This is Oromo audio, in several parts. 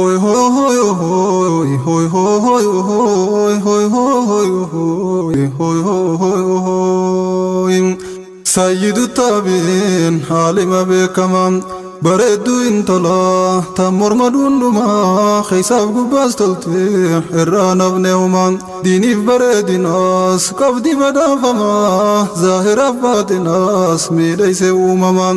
Hoi hoi hoi hoi hoi hoi hoi hoi hoi hoi hoi hoi Sayyidu tabiin halima beekamaa bareedduu intala ta morma dhundhumaa keessaaf gubbaas toltee irraa nafne uumaa diiniif bareedinaas qabdi badhaafamaa zaahiraaf baatinaas miidhaysee uumamaa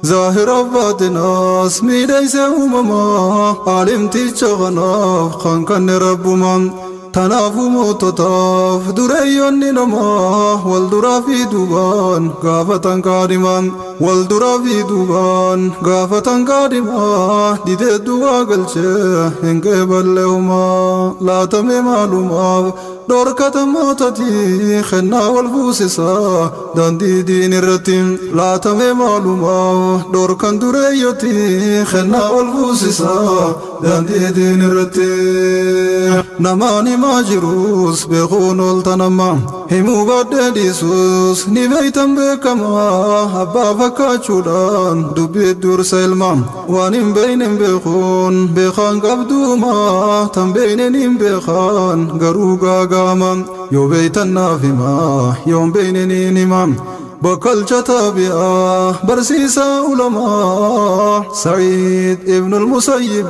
ظاهر باتناس ميدايسه أمما عالمتيچ غناف خانكن رب من تنافو موتطاف دريون نما والدرا في دوبان غافتن قادمان والدرا في دوبان غافتن قادما ديد دوا قلچه هنگه بلهما لا تمي معلومات دوركة موتتي خنا والفوسسا داندي دين الرتيم لا تمي معلومات دوركن دريوتي خنا والفوسسا داندي دين الرتيم نماني ماجروس بخون التنما همو بعد ديسوس نبيتم بكما أبا فكاشولان دبي دور سلمان وانم بينم بخون بخان قبدوما تم بيننم بخان غروغا غامان يو بيتنا فيما يوم بينني نمام بكل تابعا برسيسا علماء سعيد ابن المسيب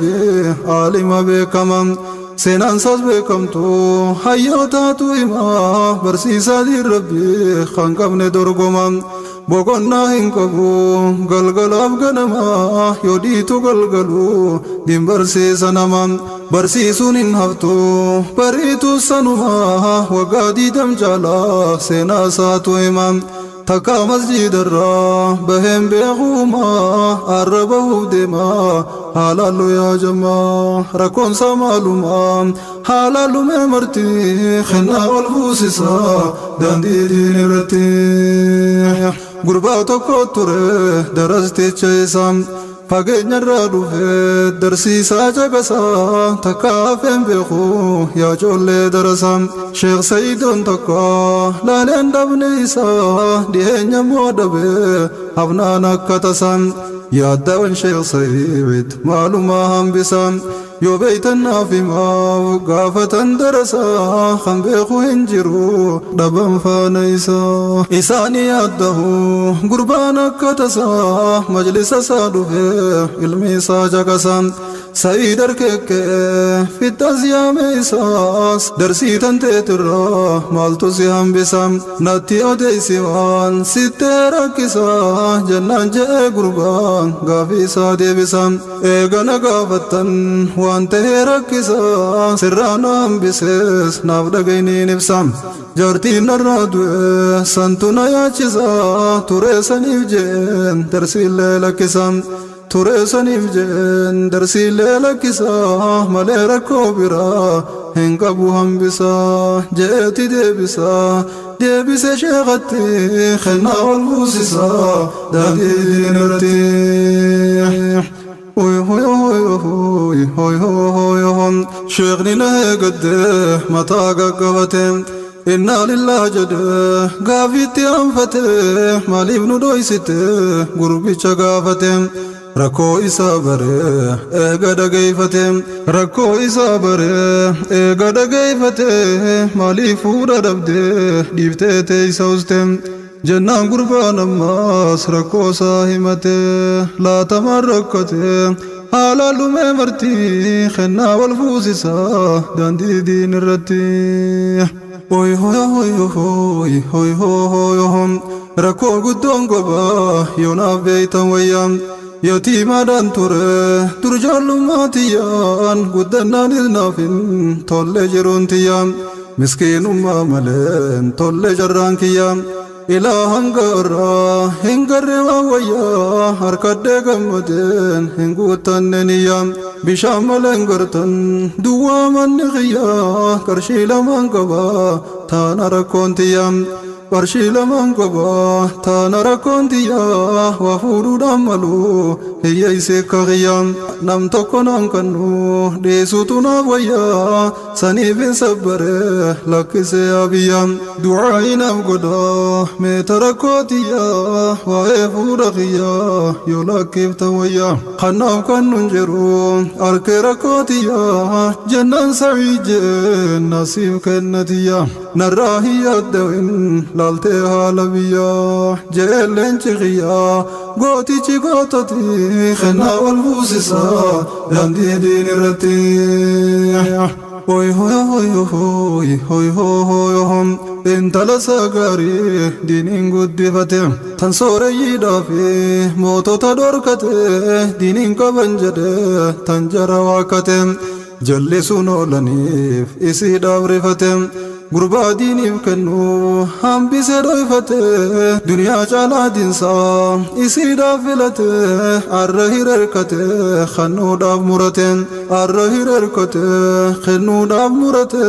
عالم بكمان سنان ساز بكمتو حياتاتو إما برسيسا دي ربي خانقبن درقمان بوغنا هنقبو غلغل أفغنما يوديتو غلغلو دين برسيسا نمان برسيسون انهفتو بريتو سنما وقادي دمجالا سنا ساتو إمام تكا مسجد الرا بهم بيغوما عربه دما حلالو يا جماعة ركون سمالوما حلالو ممرتي خنا والفوسسا داندي دين رتي غرباتو كوتوري درستي چيسام فاگenya radufe darsiisa jagasa takaafen beeku yaa joollee darasam Sheekh Sayidoon tokko laaleen dhabne isaa dhiyeenya moodabe habnaan akka tasan yaaddawan Sheekh Sayid maalumaa hambisam yoo beeytannaaf himaaf gaafatan darasaa kan beeku hin jiru dhaban faana isaa isaanii yaaddahu gurbaan akka tasaa majlisa isaa dhufe ilmi isaa jagasan Sayid arkeeke fittas yaame isaas darsii tanteetirraa maaltu si hambisam natti odeysi waan sittee rakkisaa jennaan je'e gurbaan gaafii isaa deebisam eegana gaafattan waan tahee rakkisaa sirraa na hambisees naaf dhagayniin ibsam jaartiin narraa du'e santu na yaachisaa turee saniif jeen darsiillee lakkisam turee saniif jeen darsiillee lakkisaa malee rakkoo biraa hin qabu hambisaa je'eeti deebisaa deebise sheekatti kennaa wal buusisaa daandii diinirratti Oy hoy hoy hoy hoy hoy hoy Sheekni na eeggadde mataa gaggabate inna lillah jedhe gaafitti anfate maaliif nu dhoysite gurbicha gaafate rakkoo isaa bare eega dhageeffate rakkoo isaa bare eega dhageeffate maaliif fuudha dhabde dhiiftee teeysa uste jennaan gurbaan ammaas rakkoo isaa himate laatamaan rakkate haala lumee martii kennaa wal fuusisaa daandii diin irratti Oy hoy hoy hoy hoy hoy hoy rakkoo guddoon gobaa yoonaaf beeytan wayyaan yatiimaadhaan ture dur jaallumaatiyyaan guddannaan ilnaafin tolle jiruun tiyyaan miskiinummaa maleen tolle jarraan kiyyaan ilaahan gaarraa hin garre waan wayyaa harkaddee gammadeen hin guutanne niyyaan bishaan maleen gartan duwwaa manni qiyyaa qarshii lamaan qabaa taana rakkoon tiyyaan qarshii lamaan qaba taana rakkoon tiyyaa waa fuudhuudhaan malu hiyyeessee kakiyyaa nam tokko naan kannu dhiyeessuutu naaf wayyaa saniif hin sabbare lakkisee abiyyaa du'aayi naaf godha meeta rakkoo tiyyaa waa'ee fuudha kiyyaa yoo lakkiifta wayyaa kannaaf kannuun jedhu harkee rakkoo tiyyaa jennaan sa'ii jeen nasiif kennatiyyaa narraa hin yaadda'in laaltee haala biyyaa jeelleen cikiyyaa gootichi goototi kennaa wal fuusisaa daandii diin irratti hoy hoy hoy hoy hoy hoy hoy intala sagaarii diiniin guddifate tan sooreyyiidhaafi mootota dhorkate diiniin qaban jedhe tan jara waakkate jallisuun oolaniif isiidhaaf rifate gurbaa diiniif kennu hambise dhoyfate duniyaa caalaa dinsaa isiidhaaf filate arra hirerkate kennuudhaaf murate arra hirerkate kennuudhaaf murate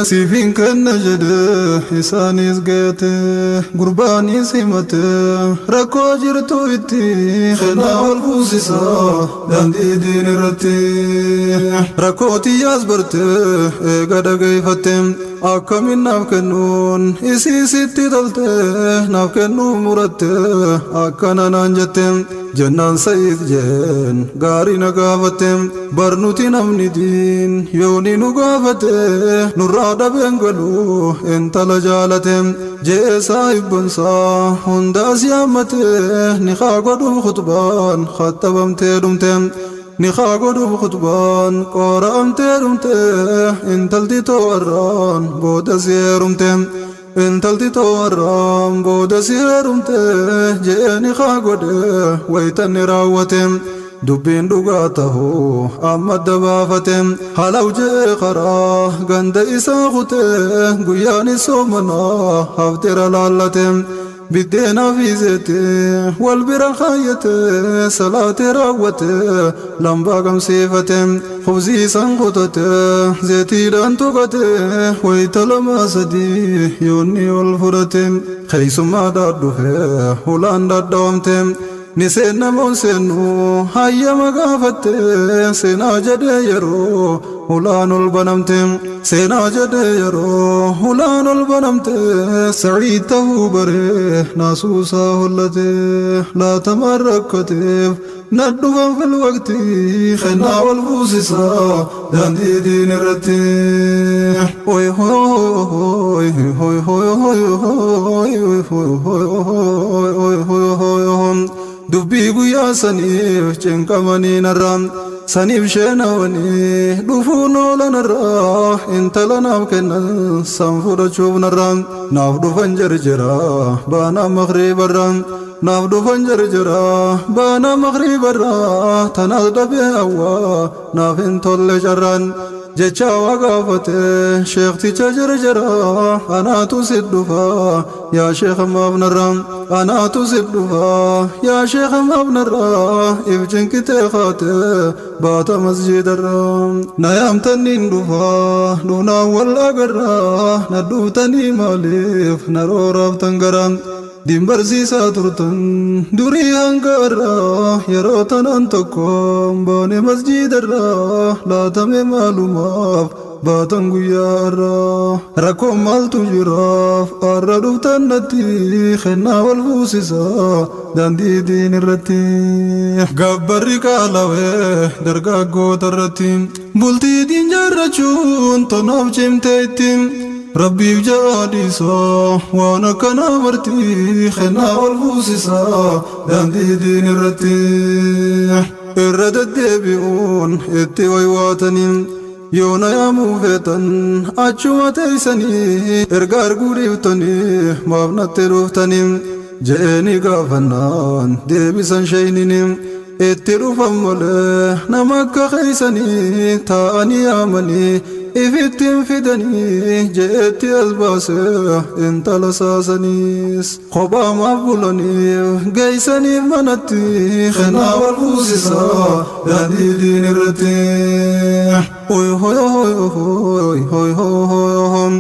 siifin kenna jedhe isaanis geete gurbaanis himate rakkoo jirtu itti kennaa wal fuusisaa daandii diin irratti rakkoo tiyyaas barte eega dhageeffatte akkamiin naaf kennuun isii sitti tolte naaf kennuu muratte akkana naan jette jennaan sa'iid jeen gaarii na gaafatte barnuti namni diin yooni nu gaafate nurraa dhabeen galuu intala jaalate jeesaa ibbonsaa hundaas yaammate ni haa godhuuf khutbaan khattabamtee dhumte نخا قدوب خطبان قرأمتي رمتي انتلتي تواران بودا سيرمتي انتلتي تواران بودا سيرمتي جيني خا قدي ويتني راوتي دبين دقاته أما الدبافة حلو جي خرا غند إساخته قياني سومنا هفتر لالته بدينا في زيتي والبرا خايته صلاة راوته لمبا قم سيفته خبزي سنقطته زيتي دان توقته ويتلما سدي يوني والفرته خيس ما دادوه ولان دادومته نسينا موسنو هيا مغافت سينا جدي يرو هلان البنمت سينا جدي يرو هلان البنمت سعيته بره ناسوسا هلته لا تمركتف ندوفا في الوقت خنا والفوسسا داندي دين الرتي هوي هوي هوي هوي هوي هوي هوي هوي هوي dubbii guyyaa saniif cinqamanii narraan saniif sheenawanii dhufuun oolan irraa intala naaf kennan san fudhachuuf narraan naaf dhufan jarjara baana magriibarraan naaf dhufan jarjara baana magriibarraa tanaas dhabee hawwaa naaf hin tolle carraan jecha wagaafate sheekticha jarjara anaatu sit dhufa yaa sheekha maafnarra anaatu sit dhufa yaa sheekha maafnarra if jinkitee kaate baata masjidarra na yaamtaniin dhufa nuunaan wal agarra na dhuftanii maaliif na rooraaftan gara dimbarsiisaa turtan durii hanga irraa yeroo tanaan tokko baane masjidarra laatame maalumaaf baatan guyyaa irraa rakkoon maaltu jiraaf arra dhuftan natti kennaa wal fuusisaa daandii diin irratti gabbarri qaalawee dargaggoota irratti bultii diin jaarrachuun tonaaf cimtee ittiin rabbiif jaadhiisaa waan akkanaa martii kennaa wal fuusisaa daandii diin irratti irra deddeebi'uun itti waywaataniin yoona yaamuu feetan achuma teeysanii erga arguu dhiiftanii maaf natti dhuftanii je'anii gaafannaan deebisan sheeynini itti dhufan malee nama akka keeysanii taa'anii yaamanii ifittiin fidanii je'etti as baase intala saasaniis kophaa maaf bulaniif geeysaniif manatti kennaa wal fuusisaa daandii diin irratti hoy hoy hoy hoy hoy hoy hoy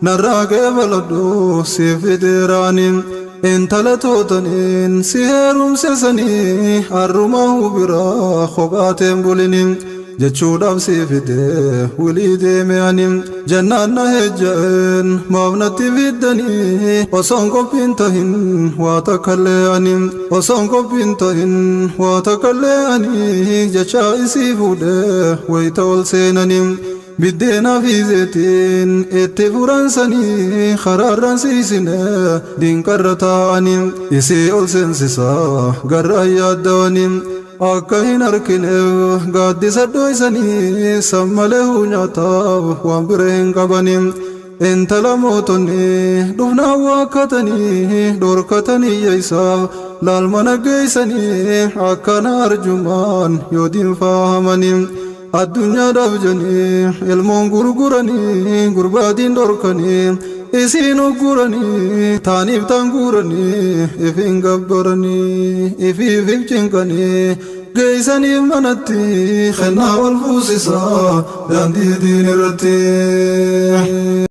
نراقي بلدو سيفدراني انت لتوتنين سيهرم سسني أرمه برا خباتين بولين جتشوداف سيفده وليدي ميانين جنانا هجان مابنتي فيدني وصنقو بنتهن واتكاليانين وصنقو بنتهن واتكالياني جتشا إسيفوده ويتول سينانين بدينا في زيتين اتفرانساني خراران سيسنا دين كرتاني إسي أول سنسسا غرايا دواني أكاين أركنه قد سدويسني سمله نياتاف وامبرين قباني انت لموتني دفنا واكتني دوركتني يسا لالمنقيسني أكانا أرجمان يودين فاهمني الدنيا دفجني المون غرغرني غربادين دوركني إسين غرني تانيب تنغرني إفين غبرني إفي فيبچنكني جيساني منتي خنا والفوسسا داندي دين رتي